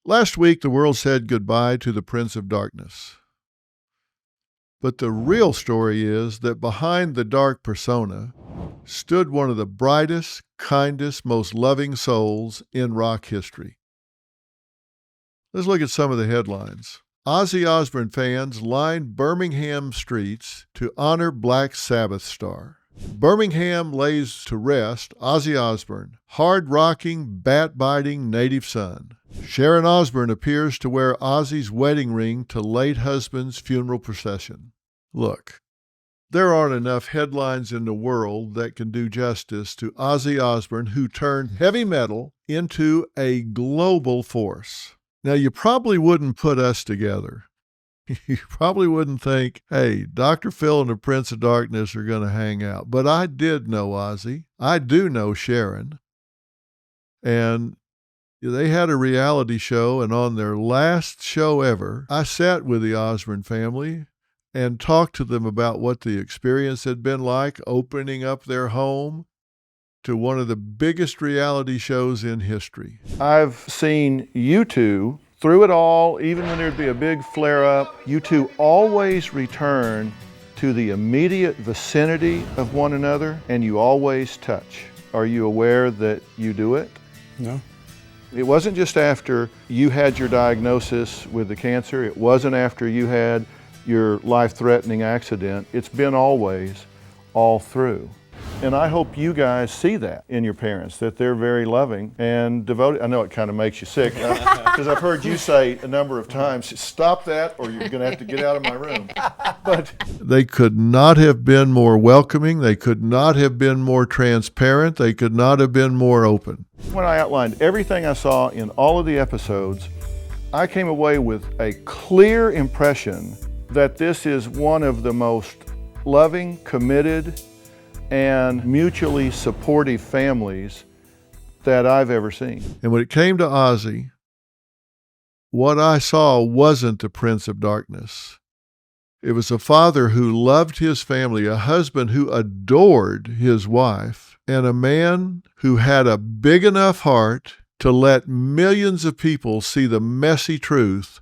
Last week, the world said goodbye to the Prince of Darkness. But the real story is that behind the dark persona stood one of the brightest, kindest, most loving souls in rock history. Let's look at some of the headlines. Ozzy Osbourne fans lined Birmingham streets to honor Black Sabbath star. Birmingham lays to rest Ozzy Osbourne, hard-rocking, bat-biting native son. Sharon Osbourne appears to wear Ozzy's wedding ring to late husband's funeral procession. Look, there aren't enough headlines in the world that can do justice to Ozzy Osbourne, who turned heavy metal into a global force. Now, you probably wouldn't put us together. You probably wouldn't think, hey, Dr. Phil and the Prince of Darkness are going to hang out. But I did know Ozzy. I do know Sharon. And they had a reality show, and on their last show ever, I sat with the Osbourne family and talked to them about what the experience had been like opening up their home to one of the biggest reality shows in history. I've seen you two, through it all, even when there'd be a big flare-up, you two always return to the immediate vicinity of one another, and you always touch. Are you aware that you do it? No. It wasn't just after you had your diagnosis with the cancer. It wasn't after you had your life-threatening accident. It's been always, all through. And I hope you guys see that in your parents, that they're very loving and devoted. I know it kind of makes you sick, because I've heard you say a number of times, stop that or you're going to have to get out of my room. But they could not have been more welcoming. They could not have been more transparent. They could not have been more open. When I outlined everything I saw in all of the episodes, I came away with a clear impression that this is one of the most loving, committed, and mutually supportive families that I've ever seen. And when it came to Ozzy, what I saw wasn't the Prince of Darkness. It was a father who loved his family, a husband who adored his wife, and a man who had a big enough heart to let millions of people see the messy truth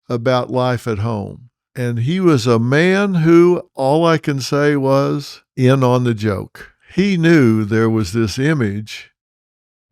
about life at home. And he was a man who, all I can say was, in on the joke. He knew there was this image,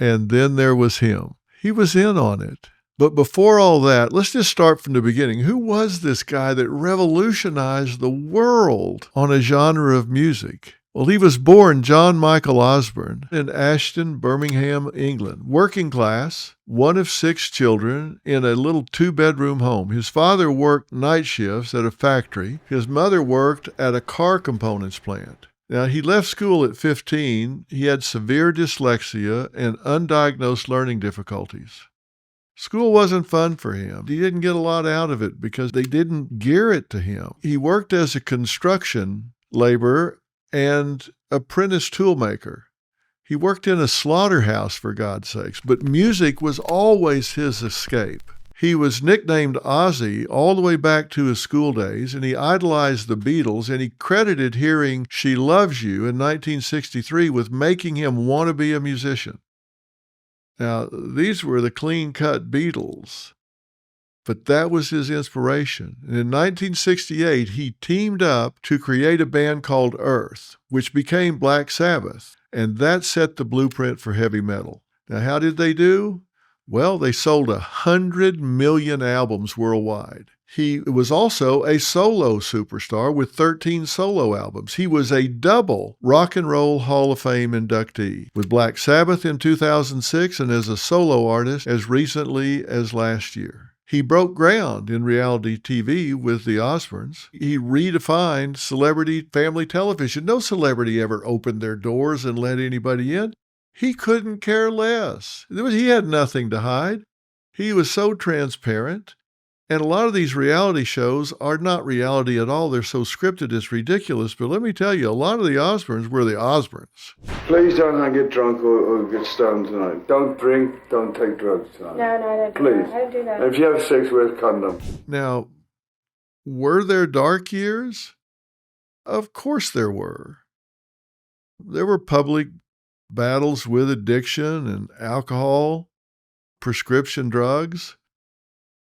and then there was him. He was in on it. But before all that, let's just start from the beginning. Who was this guy that revolutionized the world on a genre of music? Well, he was born John Michael Osbourne in Ashton, Birmingham, England. Working class, one of 6 children in a little 2-bedroom home. His father worked night shifts at a factory. His mother worked at a car components plant. Now, he left school at 15. He had severe dyslexia and undiagnosed learning difficulties. School wasn't fun for him. He didn't get a lot out of it because they didn't gear it to him. He worked as a construction laborer and apprentice toolmaker. He worked in a slaughterhouse, for God's sakes, but music was always his escape. He was nicknamed Ozzy all the way back to his school days, and he idolized the Beatles, and he credited hearing She Loves You in 1963 with making him want to be a musician. Now, these were the clean-cut Beatles, but that was his inspiration. And in 1968, he teamed up to create a band called Earth, which became Black Sabbath, and that set the blueprint for heavy metal. Now, how did they do? Well, they sold 100 million albums worldwide. He was also a solo superstar with 13 solo albums. He was a double Rock and Roll Hall of Fame inductee with Black Sabbath in 2006 and as a solo artist as recently as last year. He broke ground in reality TV with the Osbournes. He redefined celebrity family television. No celebrity ever opened their doors and let anybody in. He couldn't care less. He had nothing to hide. He was so transparent. And a lot of these reality shows are not reality at all. They're so scripted, it's ridiculous. But let me tell you, a lot of the Osbournes were the Osbournes. Please don't get drunk or get stoned tonight. Don't drink, don't take drugs tonight. No, I don't do Please. that. I don't do that. If you have sex, wear a condom. Now, were there dark years? Of course there were. There were public battles with addiction and alcohol, prescription drugs.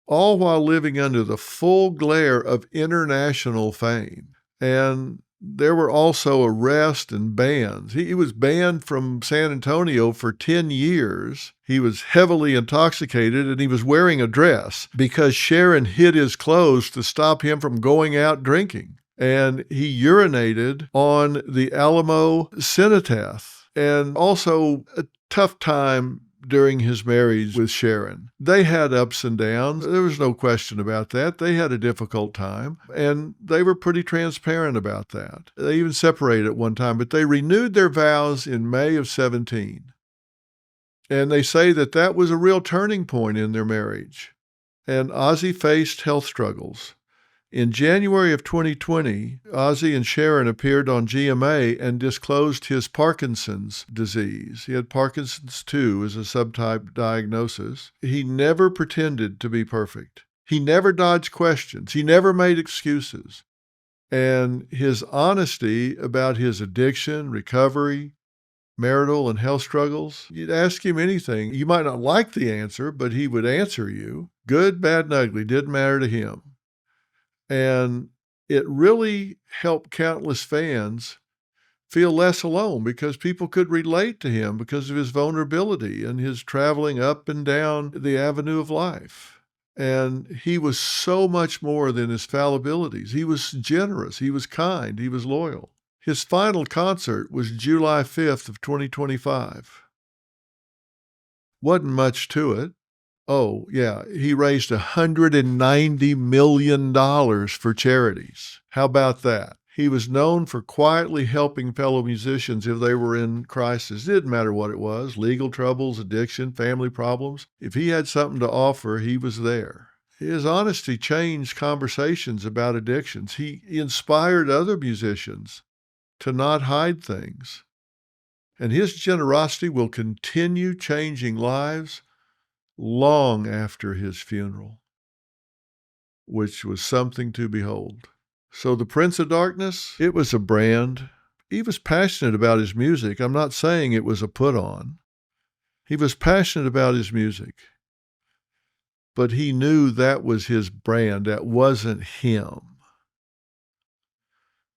all while living under the full glare of international fame. And there were also arrests and bans. He was banned from San Antonio for 10 years. He was heavily intoxicated, and he was wearing a dress because Sharon hid his clothes to stop him from going out drinking. And he urinated on the Alamo cenotaph. And also a tough time during his marriage with Sharon. They had ups and downs. There was no question about that. They had a difficult time, and they were pretty transparent about that. They even separated at one time, but they renewed their vows in May of 17. And they say that that was a real turning point in their marriage. And Ozzy faced health struggles. In January of 2020, Ozzy and Sharon appeared on GMA and disclosed his Parkinson's disease. He had Parkinson's 2 as a subtype diagnosis. He never pretended to be perfect. He never dodged questions. He never made excuses. And his honesty about his addiction, recovery, marital and health struggles, you'd ask him anything. You might not like the answer, but he would answer you. Good, bad, and ugly, didn't matter to him. And it really helped countless fans feel less alone because people could relate to him because of his vulnerability and his traveling up and down the avenue of life. And he was so much more than his fallibilities. He was generous, he was kind, he was loyal. His final concert was July 5th of 2025. Wasn't much to it. Oh, yeah, he raised $190 million for charities. How about that? He was known for quietly helping fellow musicians if they were in crisis. It didn't matter what it was, legal troubles, addiction, family problems. If he had something to offer, he was there. His honesty changed conversations about addictions. He inspired other musicians to not hide things. And his generosity will continue changing lives long after his funeral, which was something to behold. So the Prince of Darkness, it was a brand. He was passionate about his music. I'm not saying it was a put-on. He was passionate about his music. But he knew that was his brand. That wasn't him.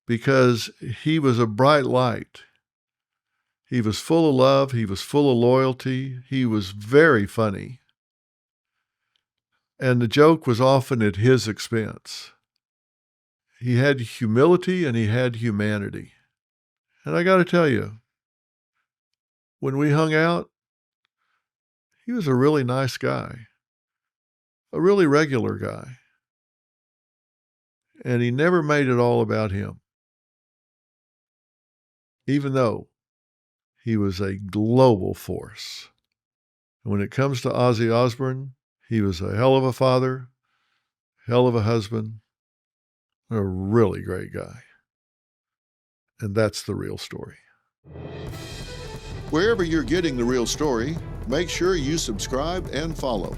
Because he was a bright light. He was full of love. He was full of loyalty. He was very funny. And the joke was often at his expense. He had humility and he had humanity. And I got to tell you, when we hung out, he was a really nice guy, a really regular guy. And he never made it all about him, even though he was a global force. And when it comes to Ozzy Osbourne, he was a hell of a father, hell of a husband, a really great guy. And that's the real story. Wherever you're getting the real story, make sure you subscribe and follow.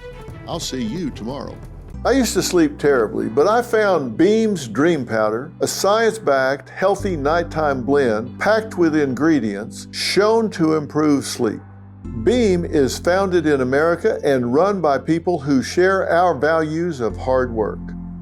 I'll see you tomorrow. I used to sleep terribly, but I found Beam's Dream Powder, a science-backed, healthy nighttime blend packed with ingredients shown to improve sleep. Beam is founded in America and run by people who share our values of hard work.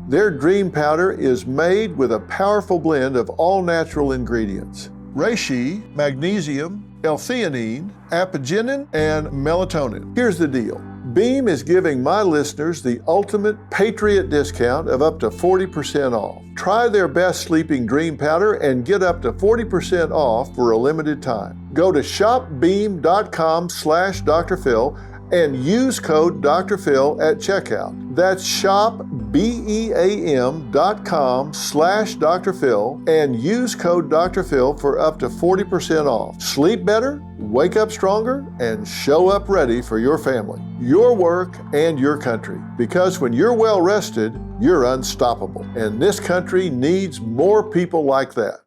Their Dream Powder is made with a powerful blend of all-natural ingredients: reishi, magnesium, L-theanine, apigenin, and melatonin. Here's the deal. Beam is giving my listeners the ultimate Patriot discount of up to 40% off. Try their best sleeping dream powder and get up to 40% off for a limited time. Go to shopbeam.com/Dr. Phil and use code Dr. Phil at checkout. That's shopbeam.com/Dr. Phil and use code Dr. Phil for up to 40% off. Sleep better, wake up stronger, and show up ready for your family, your work, and your country. Because when you're well rested, you're unstoppable. And this country needs more people like that.